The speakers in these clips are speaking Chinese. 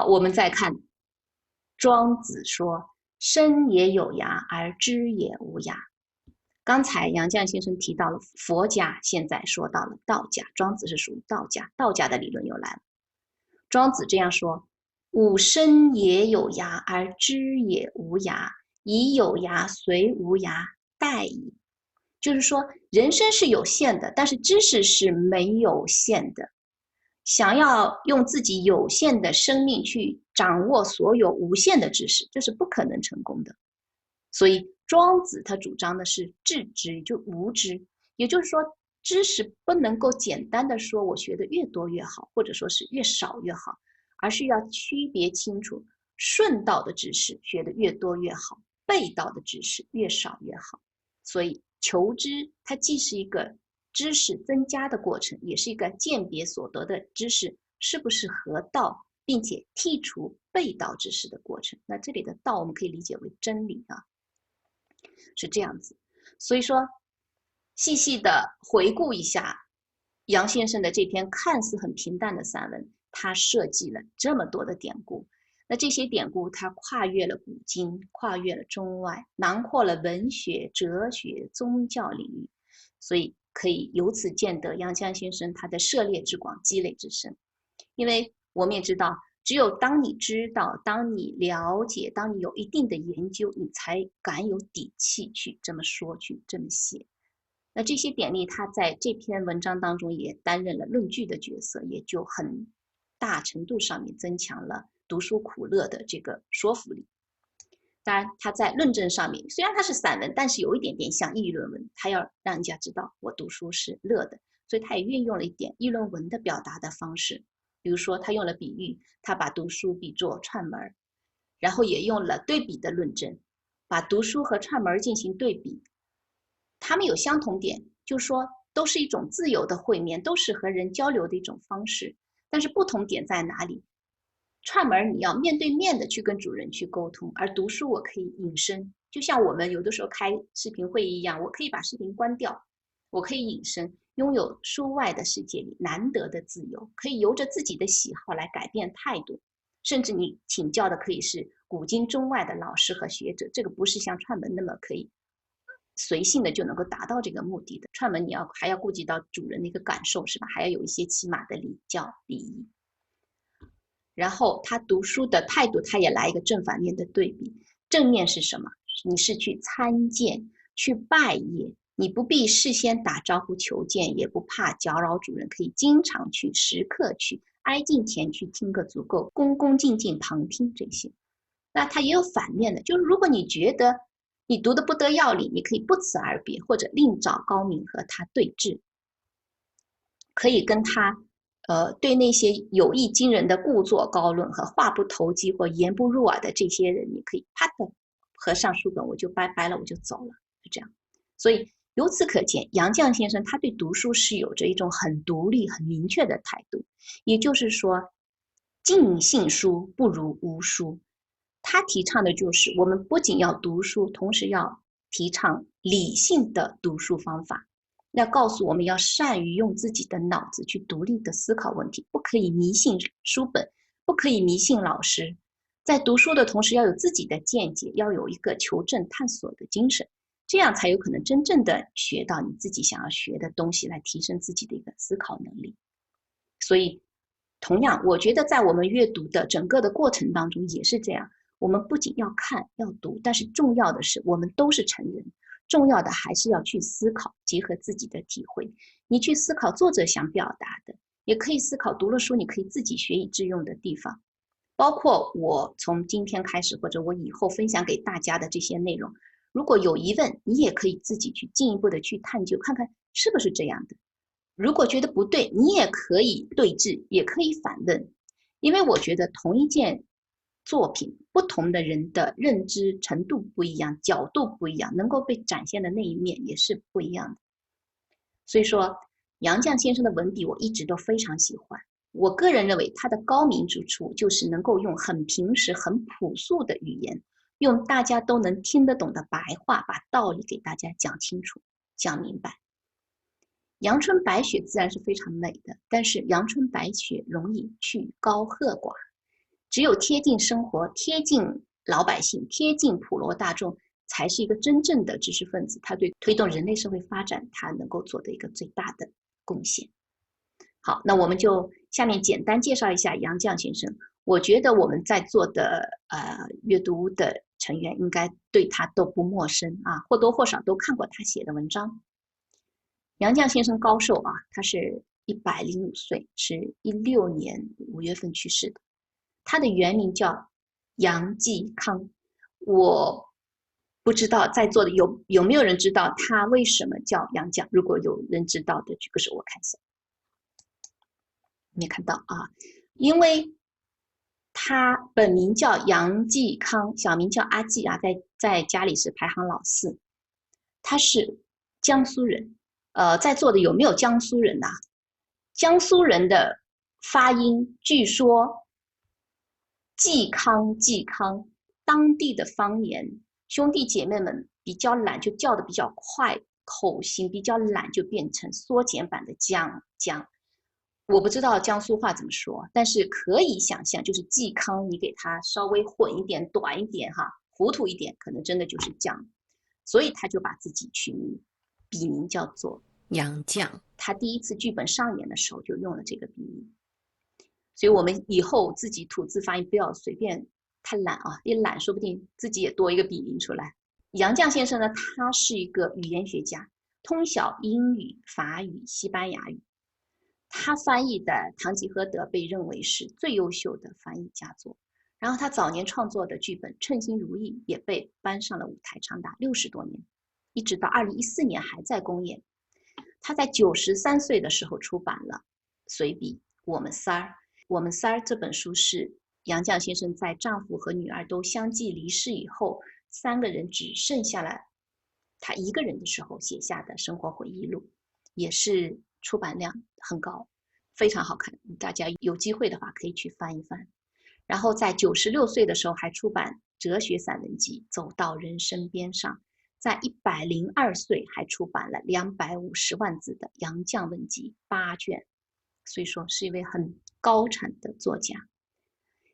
我们再看庄子说：生也有涯，而知也无涯。刚才杨绛先生提到了佛家，现在说到了道家，庄子是属于道家，道家的理论又来了。庄子这样说：吾生也有涯，而知也无涯，以有涯随无涯，殆矣。就是说，人生是有限的，但是知识是没有限的。想要用自己有限的生命去掌握所有无限的知识，这是不可能成功的。所以庄子他主张的是致知，就无知，也就是说，知识不能够简单的说我学的越多越好，或者说是越少越好，而是要区别清楚顺道的知识学的越多越好，背道的知识越少越好。所以求知它既是一个知识增加的过程，也是一个鉴别所得的知识是不是合道，并且剔除背道知识的过程。那这里的道我们可以理解为真理啊，是这样子。所以说，细细的回顾一下杨先生的这篇看似很平淡的散文，他设计了这么多的典故。那这些典故它跨越了古今，跨越了中外，囊括了文学、哲学、宗教领域，所以可以由此见得杨绛先生他的涉猎之广、积累之深。因为我们也知道，只有当你知道、当你了解、当你有一定的研究，你才敢有底气去这么说、去这么写。那这些典例，他在这篇文章当中也担任了论据的角色，也就很大程度上面增强了读书苦乐的这个说服力。当然，他在论证上面，虽然他是散文，但是有一点点像议论文，他要让人家知道我读书是乐的，所以他也运用了一点议论文的表达的方式。比如说，他用了比喻，他把读书比作串门，然后也用了对比的论证，把读书和串门进行对比。他们有相同点，就是说都是一种自由的会面，都是和人交流的一种方式。但是不同点在哪里？串门你要面对面的去跟主人去沟通，而读书我可以隐身，就像我们有的时候开视频会议一样，我可以把视频关掉，我可以隐身，拥有书外的世界里难得的自由，可以由着自己的喜好来改变态度，甚至你请教的可以是古今中外的老师和学者，这个不是像串门那么可以随性的就能够达到这个目的的。串门你还要顾及到主人的一个感受，是吧？还要有一些起码的礼教礼仪。然后他读书的态度，他也来一个正反面的对比。正面是什么？你是去参见、去拜谒，你不必事先打招呼求见，也不怕搅扰主人，可以经常去、时刻去、挨近前去听个足够，恭恭敬敬旁听这些。那他也有反面的，就是如果你觉得你读的不得要领，你可以不辞而别，或者另找高明和他对峙，可以跟他对那些有意惊人的故作高论和话不投机或言不入耳的这些人，你可以啪的合上书本，我就拜拜了，我就走了，就这样。所以由此可见，杨绛先生他对读书是有着一种很独立、很明确的态度，也就是说，尽信书不如无书。他提倡的就是我们不仅要读书，同时要提倡理性的读书方法。要告诉我们要善于用自己的脑子去独立的思考问题，不可以迷信书本，不可以迷信老师。在读书的同时，要有自己的见解，要有一个求证探索的精神，这样才有可能真正的学到你自己想要学的东西，来提升自己的一个思考能力。所以，同样，我觉得在我们阅读的整个的过程当中也是这样。我们不仅要看要读，但是重要的是，我们都是成人。重要的还是要去思考，结合自己的体会，你去思考作者想表达的，也可以思考读了书你可以自己学以致用的地方。包括我从今天开始，或者我以后分享给大家的这些内容，如果有疑问，你也可以自己去进一步的去探究，看看是不是这样的。如果觉得不对，你也可以对峙，也可以反问，因为我觉得同一件作品，不同的人的认知程度不一样，角度不一样，能够被展现的那一面也是不一样的。所以说，杨绛先生的文笔我一直都非常喜欢。我个人认为他的高明之处就是能够用很平实、很朴素的语言，用大家都能听得懂的白话，把道理给大家讲清楚、讲明白。阳春白雪自然是非常美的，但是阳春白雪容易去高和寡。只有贴近生活、贴近老百姓、贴近普罗大众，才是一个真正的知识分子，他对推动人类社会发展，他能够做的一个最大的贡献。好，那我们就下面简单介绍一下杨绛先生。我觉得我们在座的阅读的成员应该对他都不陌生啊，或多或少都看过他写的文章。杨绛先生高寿啊，他是105岁，是16年5月份去世的。他的原名叫杨继康，我不知道在座的有没有人知道他为什么叫杨绛？如果有人知道的，举个手我看一下。没看到啊，因为他本名叫杨继康，小名叫阿继啊，在家里是排行老4。他是江苏人，在座的有没有江苏人呐？江苏人的发音，据说继康，当地的方言，兄弟姐妹们比较懒，就叫的比较快，口型比较懒，就变成缩减版的江。我不知道江苏话怎么说，但是可以想象，就是继康，你给它稍微混一点、短一点哈，糊涂一点，可能真的就是江。所以他就把自己取名，笔名叫做杨绛。他第一次剧本上演的时候就用了这个笔名。所以我们以后自己吐字发音不要随便太懒啊，一懒说不定自己也多一个笔名出来。杨绛先生呢，他是一个语言学家，通晓英语、法语、西班牙语。他翻译的《堂吉诃德》被认为是最优秀的翻译佳作。然后他早年创作的剧本《称心如意》也被搬上了舞台，长达60多年，一直到2014年还在公演。他在93岁的时候出版了随笔《我们仨儿》。《我们仨儿》这本书是杨绛先生在丈夫和女儿都相继离世以后，3个人只剩下了他一个人的时候写下的生活回忆录，也是出版量很高，非常好看。大家有机会的话可以去翻一翻。然后在96岁的时候还出版哲学散文集《走到人生边上》。在102岁还出版了250万字的《杨绛文集》8卷，所以说是一位很高产的作家。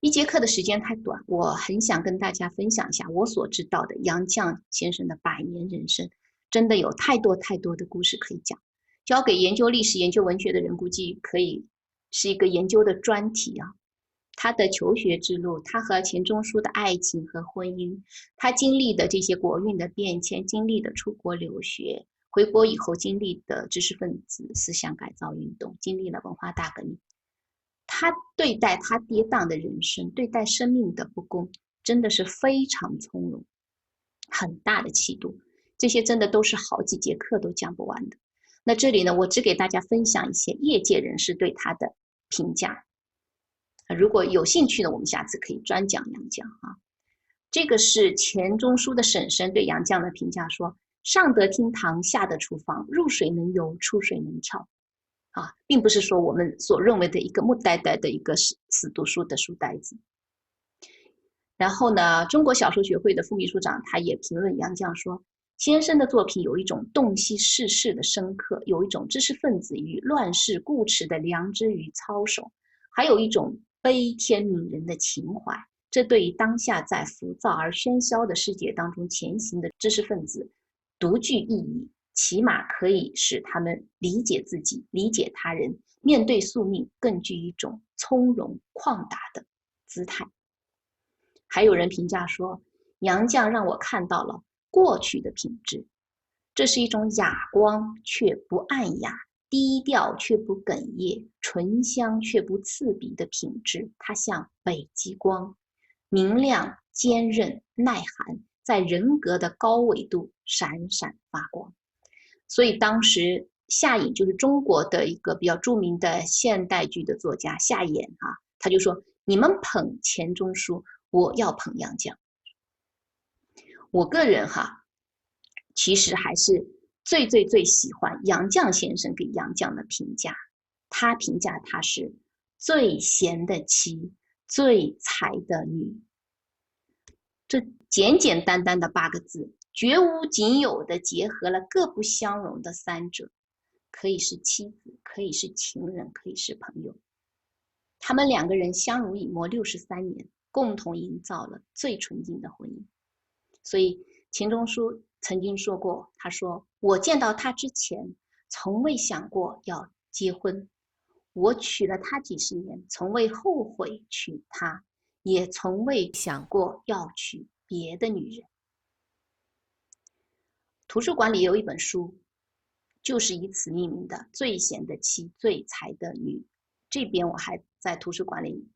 一节课的时间太短，我很想跟大家分享一下我所知道的杨绛先生的100年人生，真的有太多太多的故事可以讲，交给研究历史、研究文学的人估计可以是一个研究的专题啊。他的求学之路，他和钱钟书的爱情和婚姻，他经历的这些国运的变迁，经历的出国留学，回国以后经历的知识分子思想改造运动，经历了文化大革命。他对待他跌宕的人生，对待生命的不公，真的是非常从容，很大的气度。这些真的都是好几节课都讲不完的。那这里呢，我只给大家分享一些业界人士对他的评价。如果有兴趣的，我们下次可以专讲杨绛啊。这个是钱钟书的婶婶对杨绛的评价说：上得厅堂，下得厨房，入水能游，出水能跳。啊，并不是说我们所认为的一个木呆呆的一个死读书的书呆子。然后呢，中国小说学会的副秘书长他也评论杨绛说：先生的作品有一种洞悉世事的深刻，有一种知识分子与乱世固持的良知与操守，还有一种悲天悯人的情怀。这对于当下在浮躁而喧嚣的世界当中前行的知识分子独具意义，起码可以使他们理解自己，理解他人，面对宿命更具一种从容旷达的姿态。还有人评价说，杨绛让我看到了过去的品质，这是一种哑光却不暗哑，低调却不哽咽，醇香却不刺鼻的品质。它像北极光，明亮、坚韧、耐寒，在人格的高纬度闪闪发光。所以当时夏颖就是中国的一个比较著名的现代剧的作家夏衍啊，他就说：你们捧钱钟书，我要捧杨绛。我个人其实还是最喜欢杨绛先生给杨绛的评价。他评价他是最贤的妻，最才的女。这简简单单的8个字，绝无仅有的结合了各不相容的3者，可以是妻子，可以是情人，可以是朋友。他们两个人相濡以沫63年，共同营造了最纯净的婚姻。所以钱钟书曾经说过，他说：“我见到他之前，从未想过要结婚；我娶了她几十年，从未后悔娶她，也从未想过要娶别的女人。”图书馆里有一本书，就是以此命名的《最贤的妻，最才的女》。这边我还在图书馆里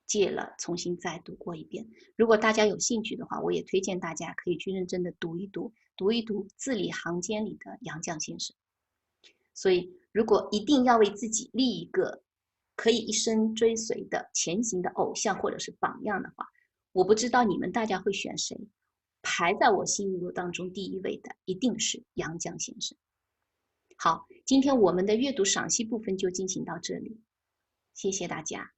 借了，重新再读过一遍。如果大家有兴趣的话，我也推荐大家可以去认真的读一读字里行间里的杨绛先生。所以，如果一定要为自己立一个可以一生追随的前行的偶像或者是榜样的话，我不知道你们大家会选谁。排在我心目当中第一位的一定是杨绛先生。好，今天我们的阅读赏析部分就进行到这里，谢谢大家。